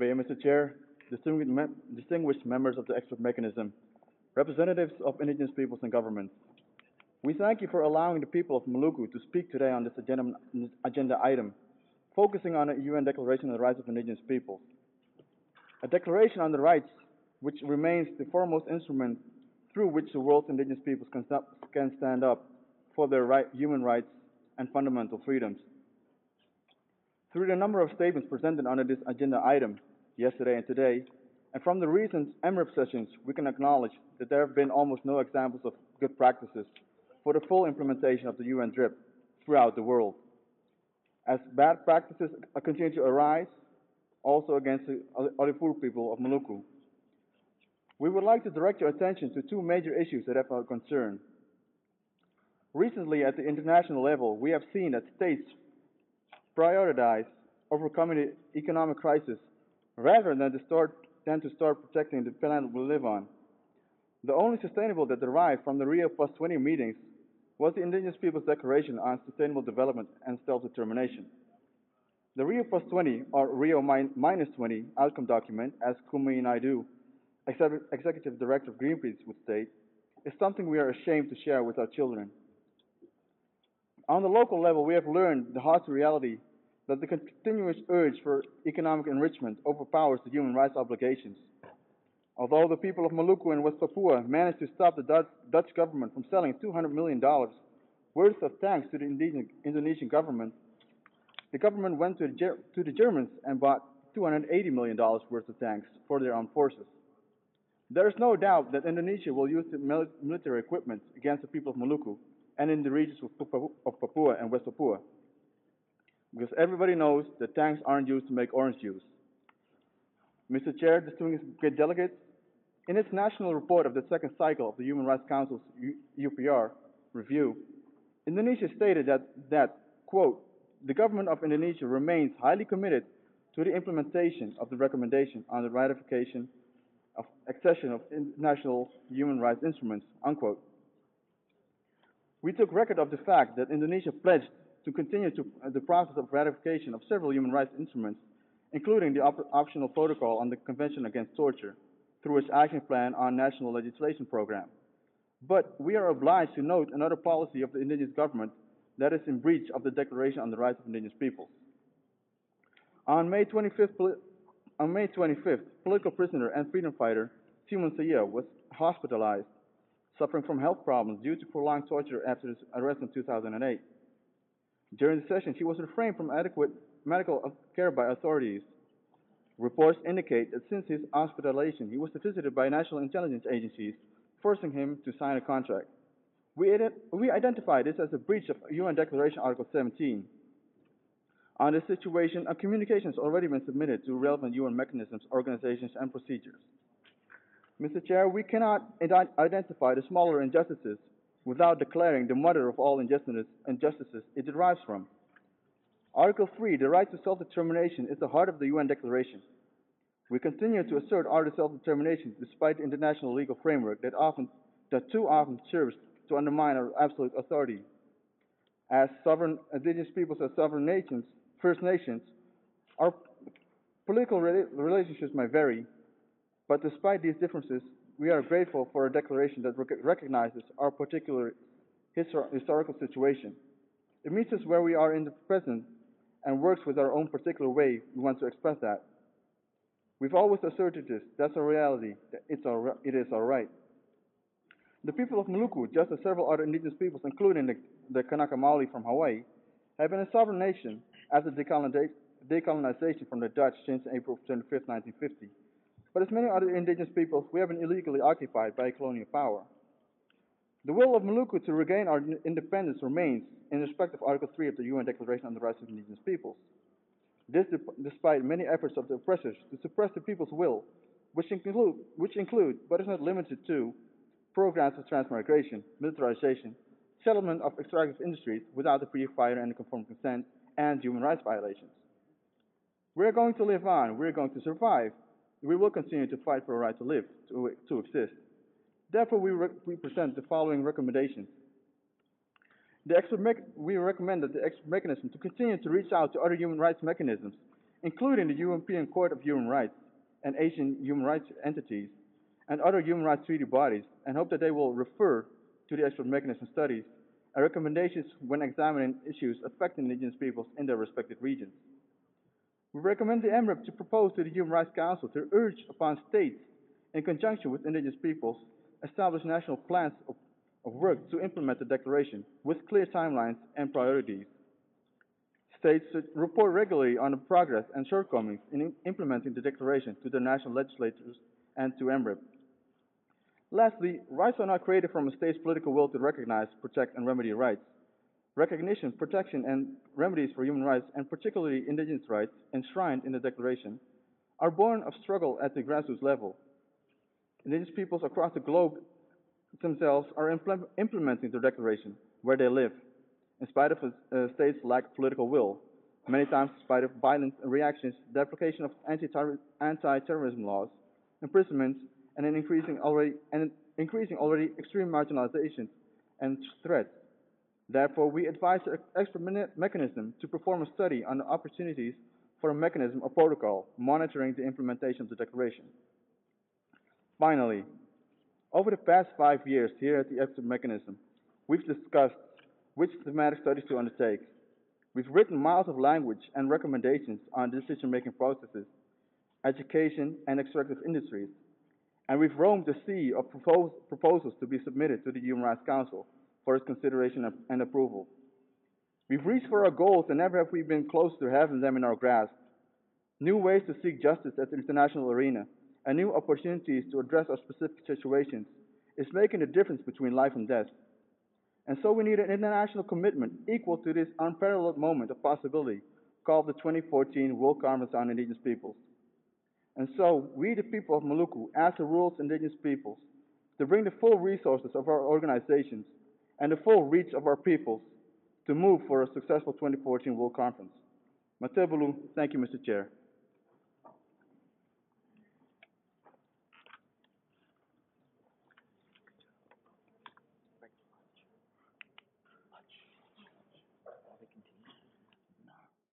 Mr. Chair, distinguished members of the expert mechanism, representatives of indigenous peoples and governments. We thank you for allowing the people of Maluku to speak today on this agenda item, focusing on a UN Declaration on the Rights of Indigenous Peoples. A declaration on the rights which remains the foremost instrument through which the world's indigenous peoples can stand up for their human rights and fundamental freedoms. Through the number of statements presented under this agenda item, yesterday and today, and from the recent EMRIP sessions, we can acknowledge that there have been almost no examples of good practices for the full implementation of the UN DRIP throughout the world. As bad practices continue to arise, also against the Alifur people of Maluku. We would like to direct your attention to two major issues that have our concern. Recently, at the international level, we have seen that states prioritize overcoming the economic crisis rather than to start protecting the planet we live on. The only sustainable that derived from the Rio Plus 20 meetings was the Indigenous Peoples Declaration on Sustainable Development and Self-Determination. The Rio Plus 20, or Rio Minus 20 outcome document, as Kumi Naidu, Executive Director of Greenpeace, would state, is something we are ashamed to share with our children. On the local level, we have learned the harsh reality that the continuous urge for economic enrichment overpowers the human rights obligations. Although the people of Maluku and West Papua managed to stop the Dutch government from selling $200 million worth of tanks to the Indonesian government, the government went to the Germans and bought $280 million worth of tanks for their armed forces. There is no doubt that Indonesia will use the military equipment against the people of Maluku and in the regions of Papua and West Papua, because everybody knows that tanks aren't used to make orange juice. Mr. Chair, distinguished great delegates, in its national report of the second cycle of the Human Rights Council's UPR review, Indonesia stated that, quote, the government of Indonesia remains highly committed to the implementation of the recommendation on the ratification of accession of international human rights instruments, unquote. We took record of the fact that Indonesia pledged to continue the process of ratification of several human rights instruments, including the optional protocol on the Convention Against Torture, through its action plan on national legislation program. But we are obliged to note another policy of the indigenous government that is in breach of the Declaration on the Rights of Indigenous Peoples. On May 25th, political prisoner and freedom fighter Simon Saya was hospitalized, suffering from health problems due to prolonged torture after his arrest in 2008. During the session, he was refrained from adequate medical care by authorities. Reports indicate that since his hospitalization, he was visited by national intelligence agencies, forcing him to sign a contract. We identify this as a breach of UN Declaration Article 17. On this situation, a communication has already been submitted to relevant UN mechanisms, organizations, and procedures. Mr. Chair, we cannot identify the smaller injustices without declaring the mother of all injustices it derives from. Article 3, the right to self-determination, is the heart of the UN Declaration. We continue to assert our self-determination despite the international legal framework that too often serves to undermine our absolute authority. As sovereign indigenous peoples, as sovereign nations, First Nations, our political relationships may vary, but despite these differences, we are grateful for a declaration that recognizes our particular historical situation. It meets us where we are in the present and works with our own particular way we want to express that. We've always asserted this. That's a reality. It is our right. The people of Maluku, just as several other indigenous peoples, including the Kanaka Maoli from Hawaii, have been a sovereign nation after decolonization from the Dutch since April 25, 1950. But as many other indigenous peoples, we have been illegally occupied by a colonial power. The will of Maluku to regain our independence remains in respect of Article 3 of the UN Declaration on the Rights of Indigenous Peoples. This despite many efforts of the oppressors to suppress the people's will, which include, but is not limited to, programs of transmigration, militarization, settlement of extractive industries without the prior and conformed consent, and human rights violations. We are going to live on. We are going to survive. We will continue to fight for a right to live, to exist. Therefore, we present the following recommendations. We recommend that the expert mechanism to continue to reach out to other human rights mechanisms, including the European Court of Human Rights and Asian human rights entities and other human rights treaty bodies, and hope that they will refer to the expert mechanism studies and recommendations when examining issues affecting indigenous peoples in their respective regions. We recommend the EMRIP to propose to the Human Rights Council to urge upon states, in conjunction with indigenous peoples, establish national plans of work to implement the declaration with clear timelines and priorities. States should report regularly on the progress and shortcomings in implementing the declaration to their national legislatures and to EMRIP. Lastly, rights are not created from a state's political will to recognize, protect, and remedy rights. Recognition, protection, and remedies for human rights, and particularly indigenous rights, enshrined in the Declaration, are born of struggle at the grassroots level. Indigenous peoples across the globe themselves are implementing the Declaration where they live, in spite of a state's lack of political will, many times in spite of violent reactions, the application of anti-terrorism laws, imprisonments, and an increasing already extreme marginalization and threats. Therefore, we advise the expert mechanism to perform a study on the opportunities for a mechanism or protocol monitoring the implementation of the Declaration. Finally, over the past 5 years here at the expert mechanism, we've discussed which thematic studies to undertake. We've written miles of language and recommendations on decision-making processes, education, and extractive industries, and we've roamed the sea of proposals to be submitted to the Human Rights Council for its consideration and approval. We've reached for our goals, and never have we been close to having them in our grasp. New ways to seek justice at the international arena and new opportunities to address our specific situations is making a difference between life and death. And so we need an international commitment equal to this unparalleled moment of possibility called the 2014 World Conference on Indigenous Peoples. And so we, the people of Maluku, ask the world's indigenous peoples to bring the full resources of our organizations and the full reach of our peoples to move for a successful 2014 World Conference. Matebulu, thank you, Mr. Chair.